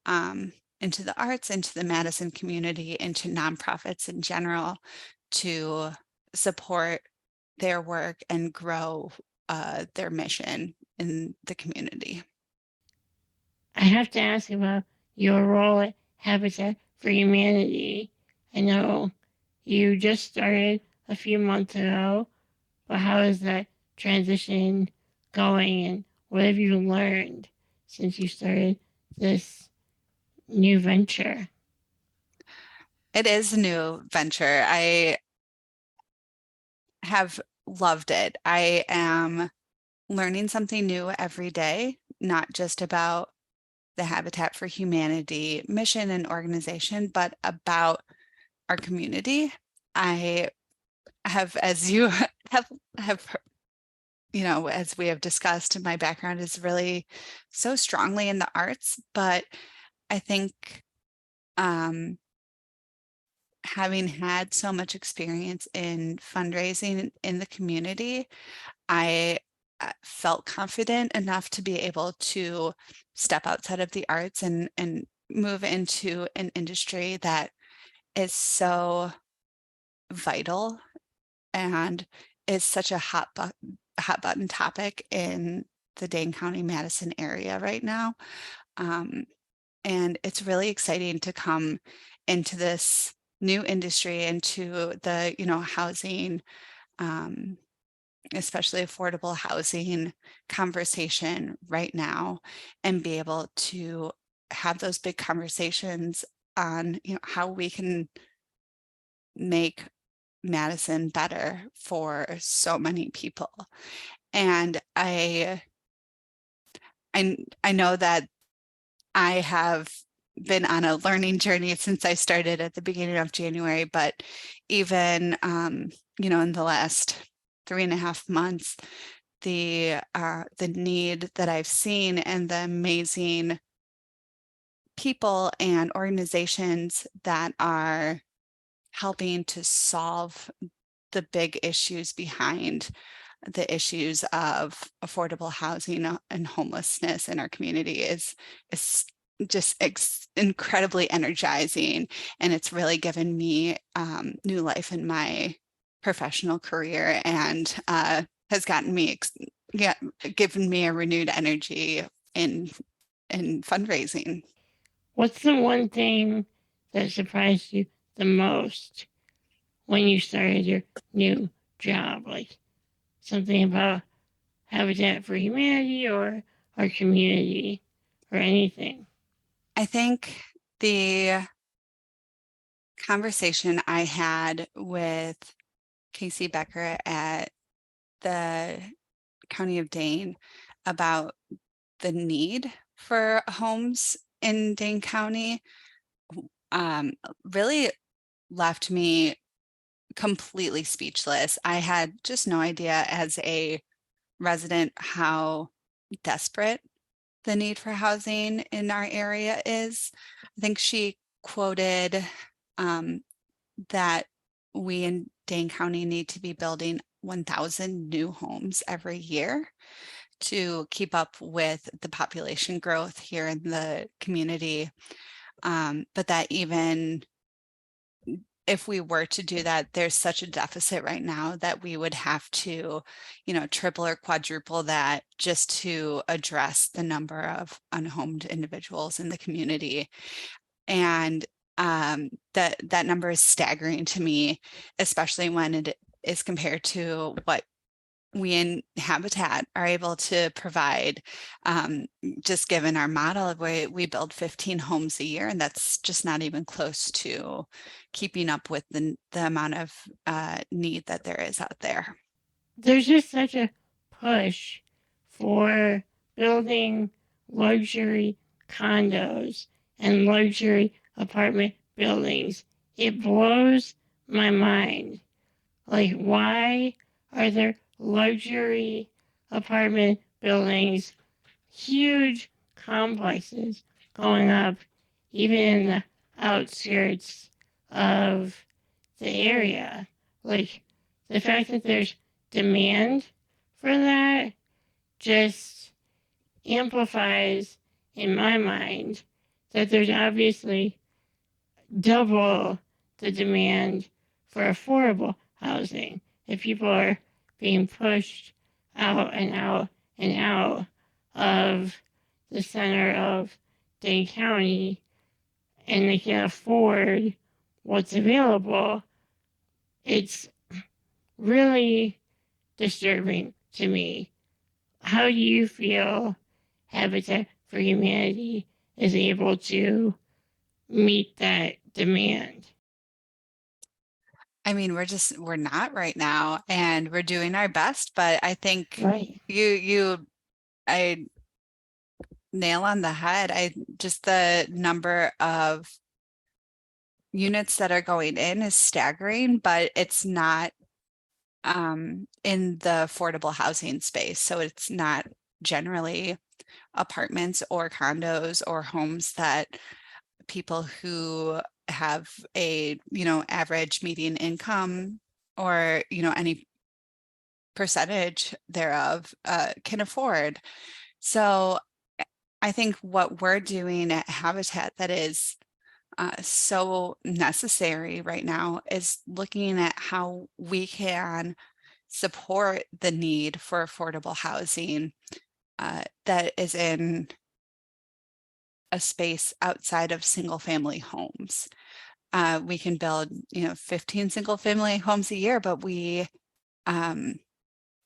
the arts, into the Madison community, into nonprofits in general to support their work and grow their mission in the community.
I have to ask about your role at Habitat for Humanity. I know you just started a few months ago, but how is that transition going and what have you learned since you started this new venture?
It is a new venture. I have loved it. I am learning something new every day, not just about the Habitat for Humanity mission and organization, but about our community. I have, as you have as we have discussed, my background is really so strongly in the arts, but I think having had so much experience in fundraising in the community, I felt confident enough to be able to step outside of the arts and move into an industry that is so vital and is such a hot button topic in the Dane County, Madison area right now. And it's really exciting to come into this new industry, into the, housing, especially affordable housing conversation right now, and be able to have those big conversations on, how we can make Madison better for so many people. And I know that I have been on a learning journey since I started at the beginning of January, but even in the last 3.5 months, the need that I've seen and the amazing people and organizations that are helping to solve the big issues behind the issues of affordable housing and homelessness in our community is just incredibly energizing, and it's really given me new life in my professional career, and has gotten me given me a renewed energy in fundraising.
What's the one thing that surprised you the most when you started your new job? Like something about Habitat for Humanity or our community or anything?
I think the conversation I had with Casey Becker at the County of Dane about the need for homes in Dane County really left me completely speechless. I had just no idea as a resident how desperate the need for housing in our area is. I think she quoted that we in Dane County need to be building 1,000 new homes every year to keep up with the population growth here in the community. But that even if we were to do that, there's such a deficit right now that we would have to, triple or quadruple that just to address the number of unhomed individuals in the community. And that number is staggering to me, especially when it is compared to what we in Habitat are able to provide, just given our model of where we build 15 homes a year, and that's just not even close to keeping up with the amount of need that there is out there.
There's just such a push for building luxury condos and luxury apartment buildings. It blows my mind. Like, why are there luxury apartment buildings, huge complexes going up, even in the outskirts of the area? Like, the fact that there's demand for that just amplifies in my mind that there's obviously double the demand for affordable housing. If people are being pushed out and out and out of the center of Dane County and they can't afford what's available, it's really disturbing to me. How do you feel Habitat for Humanity is able to meet that demand?
I mean, we're not right now, and we're doing our best, but I think
Right.
I nail on the head. I just the number of units that are going in is staggering, but it's not in the affordable housing space. So it's not generally apartments or condos or homes that people who have a, average median income or, any percentage thereof can afford. So I think what we're doing at Habitat that is so necessary right now is looking at how we can support the need for affordable housing that is in a space outside of single family homes. We can build, 15 single family homes a year, but um,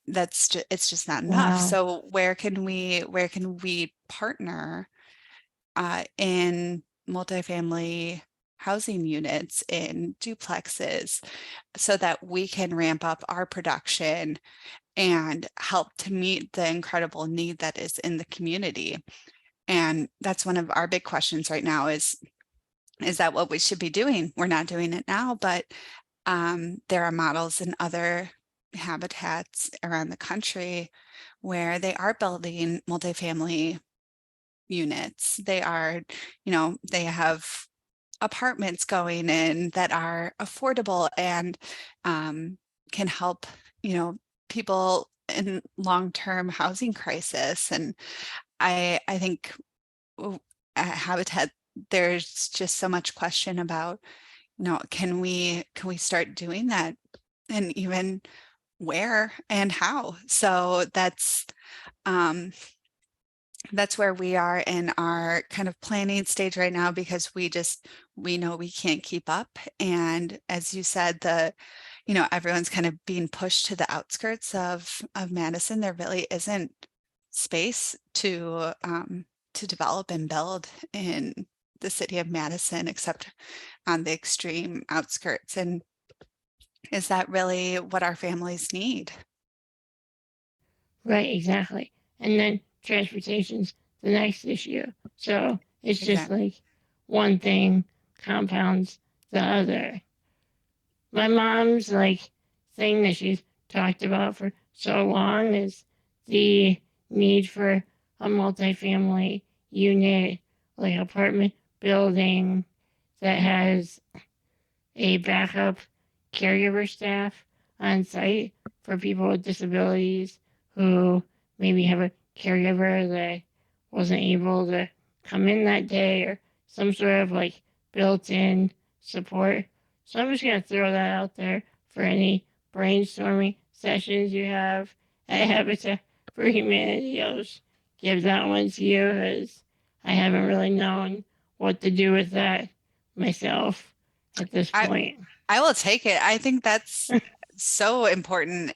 it's just not enough.
Wow.
So where can we partner in multifamily housing units in duplexes so that we can ramp up our production and help to meet the incredible need that is in the community. And that's one of our big questions right now is that what we should be doing? We're not doing it now, but there are models in other habitats around the country where they are building multifamily units. They have apartments going in that are affordable and can help, people in long-term housing crisis. And I think at Habitat, there's just so much question about, can we start doing that, and even where and how? So that's where we are in our kind of planning stage right now, because we know we can't keep up. And as you said, everyone's kind of being pushed to the outskirts of Madison. There really isn't space to develop and build in the city of Madison, except on the extreme outskirts. And is that really what our families need?
Right, exactly. And then transportation's the next issue. So it's just
Exactly.
like one thing compounds the other. My mom's like thing that she's talked about for so long is the need for a multifamily unit, like apartment building that has a backup caregiver staff on site for people with disabilities who maybe have a caregiver that wasn't able to come in that day, or some sort of like built-in support. So I'm just going to throw that out there for any brainstorming sessions you have at Habitat for Humanity. I'll just give that one to you, as I haven't really known what to do with that myself at this
I
point.
I will take it. I think that's so important.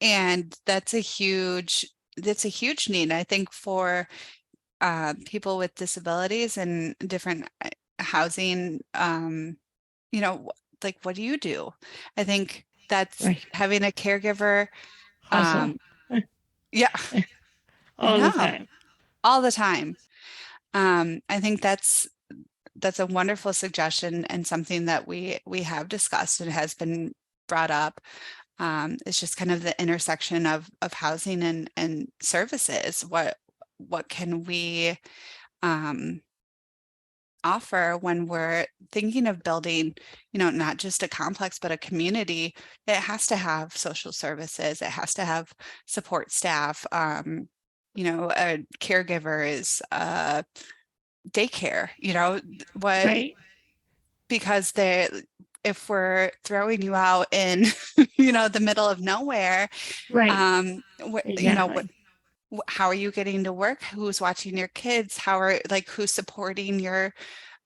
And that's a huge need, I think, for people with disabilities and different housing. Like, what do you do? I think that's
Right.
having a caregiver.
Hustle
Yeah, I
all the
know,
time.
all the time. I think that's a wonderful suggestion, and something that we have discussed and has been brought up. It's just kind of the intersection of housing and services. What can we um, offer when we're thinking of building, not just a complex, but a community? It has to have social services. It has to have support staff. A caregiver is daycare, what
Right.
because if we're throwing you out in the middle of nowhere,
Right.
what,
Exactly.
how are you getting to work? Who's watching your kids? Who's supporting your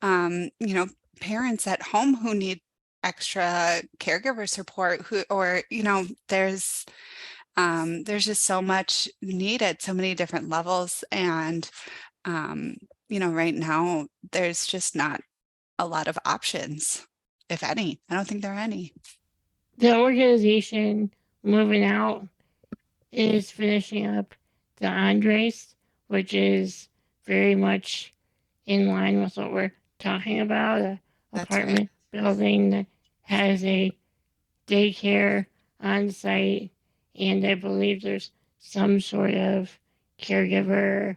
parents at home who need extra caregiver support, there's just so much need at so many different levels. And right now there's just not a lot of options. if any. I don't think there are any.
The organization moving out is finishing up the Andres, which is very much in line with what we're talking about, an
That's right.
apartment building that has a daycare on site, and I believe there's some sort of caregiver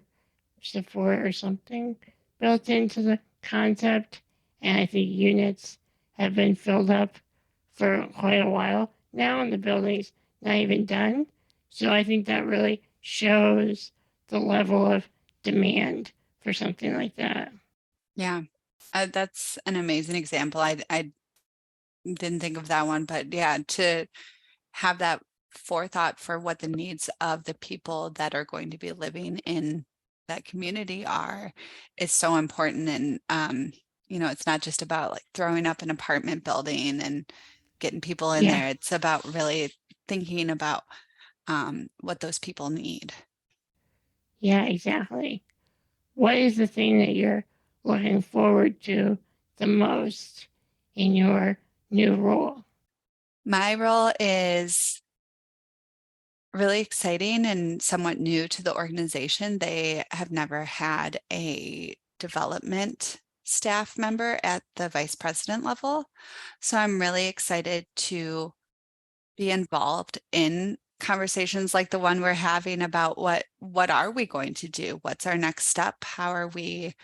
support or something built into the concept. And I think units have been filled up for quite a while now, and the building's not even done. So I think that really shows the level of demand for something like that.
Yeah, that's an amazing example. I didn't think of that one, but yeah, to have that forethought for what the needs of the people that are going to be living in that community are is so important. And it's not just about like throwing up an apartment building and getting people in
Yeah,
there. It's about really thinking about what those people need.
yeah, exactly. What is the thing that you're looking forward to the most in your new role?
My role is really exciting and somewhat new to the organization. They have never had a development staff member at the vice president level. So I'm really excited to be involved in conversations like the one we're having about what are we going to do? What's our next step? How are we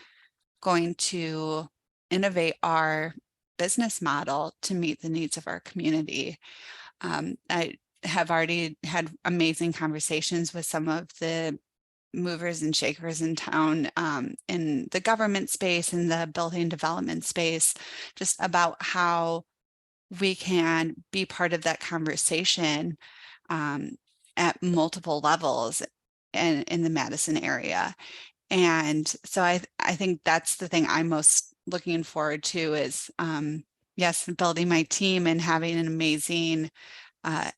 going to innovate our business model to meet the needs of our community? I have already had amazing conversations with some of the movers and shakers in town, in the government space, in the building development space, just about how we can be part of that conversation at multiple levels and in the Madison area. And so I think that's the thing I'm most looking forward to is, yes, building my team and having an amazing,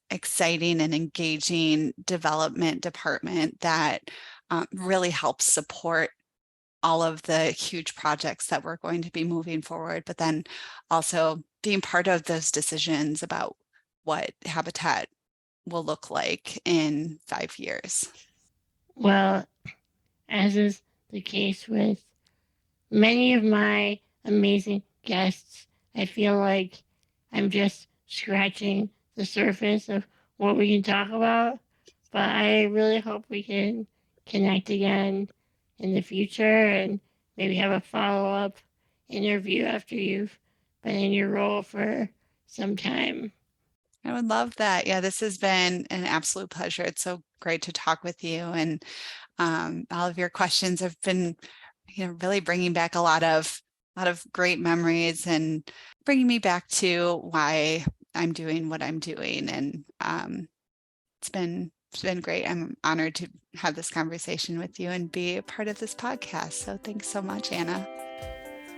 exciting and engaging development department that really helps support all of the huge projects that we're going to be moving forward, but then also being part of those decisions about what Habitat will look like in 5 years.
Well, as is the case with many of my amazing guests, I feel like I'm just scratching the surface of what we can talk about. But I really hope we can connect again in the future and maybe have a follow up interview after you've been in your role for some time.
I would love that. Yeah, this has been an absolute pleasure. It's so great to talk with you, and all of your questions have been, really bringing back a lot of great memories and bringing me back to why I'm doing what I'm doing. And it's been great. I'm honored to have this conversation with you and be a part of this podcast. So thanks so much, Anna.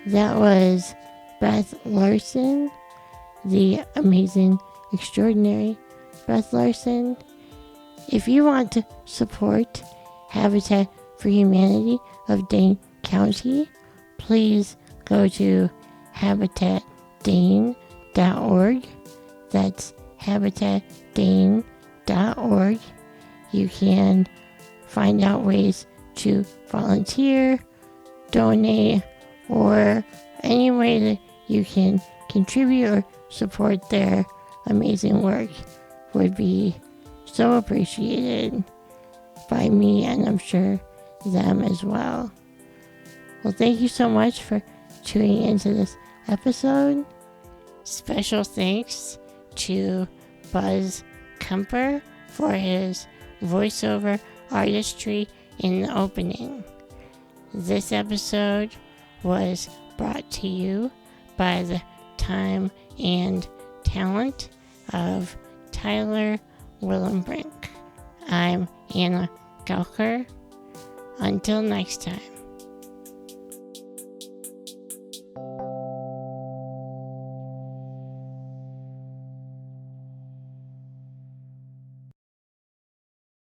That was Beth Larson, the amazing, extraordinary Beth Larson. If you want to support Habitat for Humanity of Dane County, please go to habitatdane.org. That's habitatdane.org. You can find out ways to volunteer, donate, or any way that you can contribute or support their amazing work would be so appreciated by me, and I'm sure them as well. Well, thank you so much for tuning into this episode. Special thanks to Buzz Kemper for his voiceover artistry in the opening. This episode was brought to you by the time and talent of Tyler Willenbrink. I'm Anna Gouker. Until next time.